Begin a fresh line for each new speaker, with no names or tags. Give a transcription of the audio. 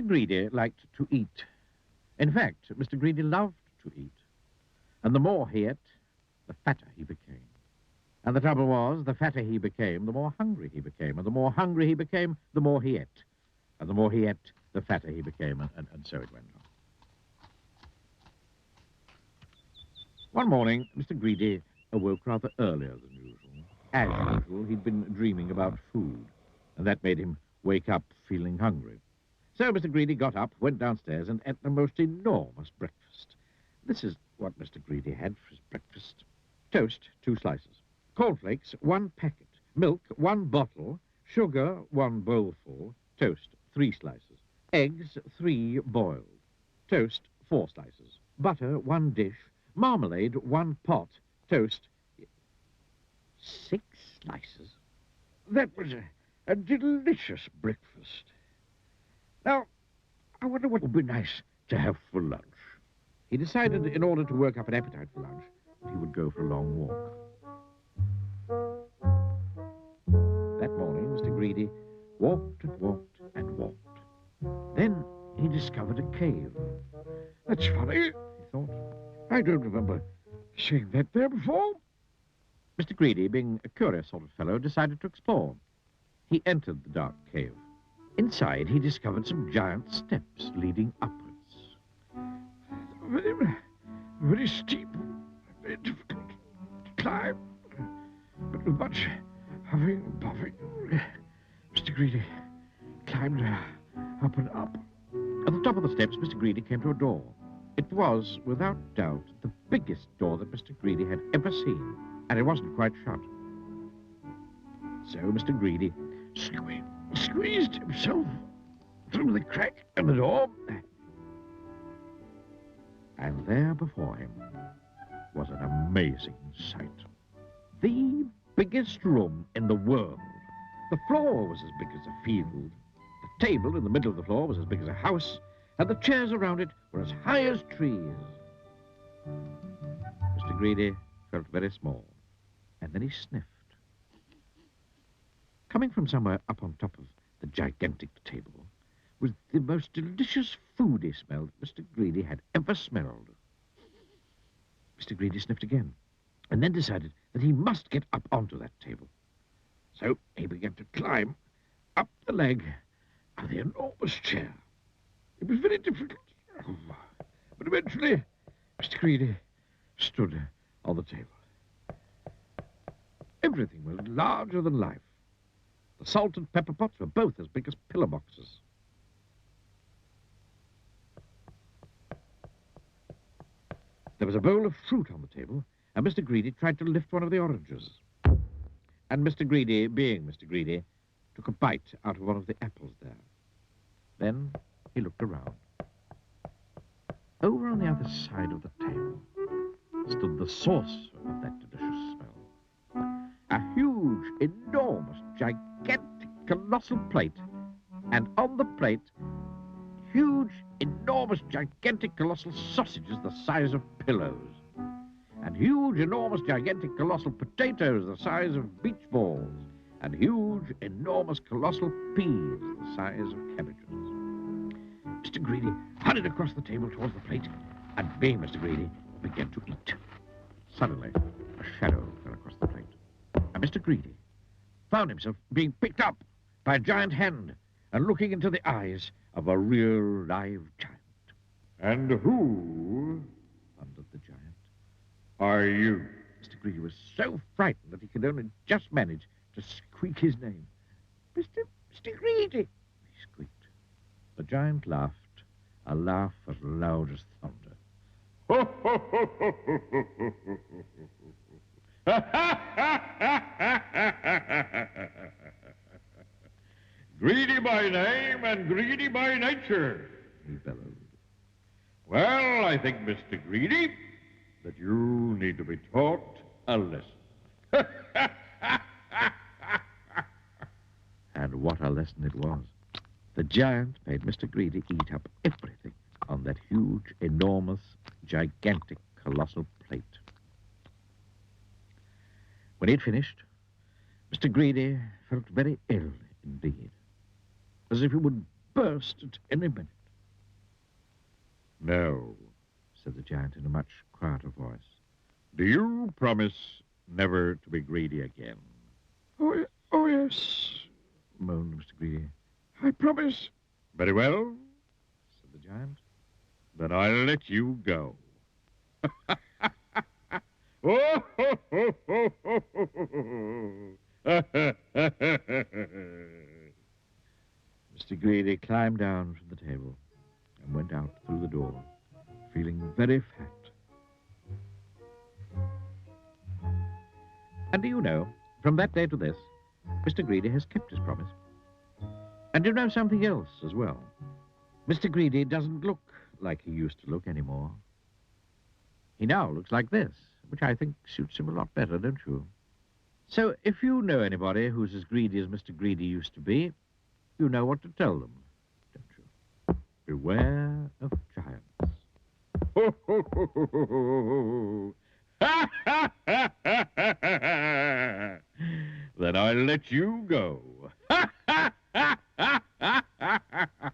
Mr. Greedy liked to eat. In fact, Mr. Greedy loved to eat. And the more he ate, the fatter he became. And the trouble was, the fatter he became, the more hungry he became. And the more hungry he became, the more he ate. And the more he ate, the fatter he became. And so it went on. One morning, Mr. Greedy awoke rather earlier than usual. As usual, he'd been dreaming about food, and that made him wake up feeling hungry. So Mr. Greedy got up, went downstairs, and ate the most enormous breakfast. This is what Mr. Greedy had for his breakfast. Toast, 2 slices. Cornflakes, 1 packet. Milk, 1 bottle. Sugar, 1 bowlful. Toast, 3 slices. Eggs, 3 boiled. Toast, 4 slices. Butter, 1 dish. Marmalade, 1 pot. Toast, 6 slices. That was a delicious breakfast. Now, I wonder what would be nice to have for lunch. He decided, in order to work up an appetite for lunch, that he would go for a long walk. That morning, Mr. Greedy walked and walked and walked. Then he discovered a cave. That's funny, he thought. I don't remember seeing that there before. Mr. Greedy, being a curious sort of fellow, decided to explore. He entered the dark cave. Inside, he discovered some giant steps leading upwards. Very steep, very difficult to climb, but with much huffing and puffing. Mr. Greedy climbed up and up. At the top of the steps, Mr. Greedy came to a door. It was, without doubt, the biggest door that Mr. Greedy had ever seen, and it wasn't quite shut. So Mr. Greedy squeezed himself through the crack in the door, and there before him was an amazing sight. The biggest room in the world. The floor was as big as a field. The table in the middle of the floor was as big as a house, and the chairs around it were as high as trees. Mr. Greedy felt very small, and then he sniffed. Coming from somewhere up on top of the gigantic table was the most delicious foody smell that Mr. Greedy had ever smelled. Mr. Greedy sniffed again, and then decided that he must get up onto that table. So he began to climb up the leg of the enormous chair. It was very difficult, but eventually Mr. Greedy stood on the table. Everything was larger than life. The salt and pepper pots were both as big as pillar boxes. There was a bowl of fruit on the table, and Mr. Greedy tried to lift one of the oranges. And Mr. Greedy, being Mr. Greedy, took a bite out of one of the apples there. Then he looked around. Over on the other side of the table stood the source of that delicious smell. A huge, enormous, gigantic, colossal plate. And on the plate, huge, enormous, gigantic, colossal sausages the size of pillows. And huge, enormous, gigantic, colossal potatoes the size of beach balls. And huge, enormous, colossal peas the size of cabbages. Mr. Greedy hurried across the table towards the plate, and being Mr. Greedy, began to eat. Suddenly, a shadow fell across the plate, and Mr. Greedy found himself being picked up by a giant hand and looking into the eyes of a real live giant.
And who,
thundered the giant,
are you?
Mr. Greedy was so frightened that he could only just manage to squeak his name. Mr. Greedy, he squeaked. The giant laughed, a laugh as loud as thunder.
Greedy by name and greedy by nature,
He bellowed.
Well, I think, Mr. Greedy, that you need to be taught a lesson.
And what a lesson it was. The giant made Mr. Greedy eat up everything on that huge, enormous, gigantic, colossal plate. When he'd finished, Mr. Greedy felt very ill indeed, as if he would burst at any minute.
No.
Said the giant in a much quieter voice.
Do you promise never to be greedy again?
Oh, yes, moaned Mr. Greedy. I promise.
Very well.
Said the giant.
Then I'll let you go. Oh, ho, ho, ho, ho, ho, ho.
Mr. Greedy climbed down from the table and went out through the door, feeling very fat. And do you know, from that day to this, Mr. Greedy has kept his promise. And do you know something else as well? Mr. Greedy doesn't look like he used to look anymore. He now looks like this, which I think suits him a lot better, don't you? So if you know anybody who's as greedy as Mr. Greedy used to be, you know what to tell them, don't you? Beware of giants.
Ho, ho, ho, ho, ho, ho. Ha, ha, ha, ha, ha, ha. Then I'll let you go. Ha, ha, ha, ha, ha, ha, ha, ha.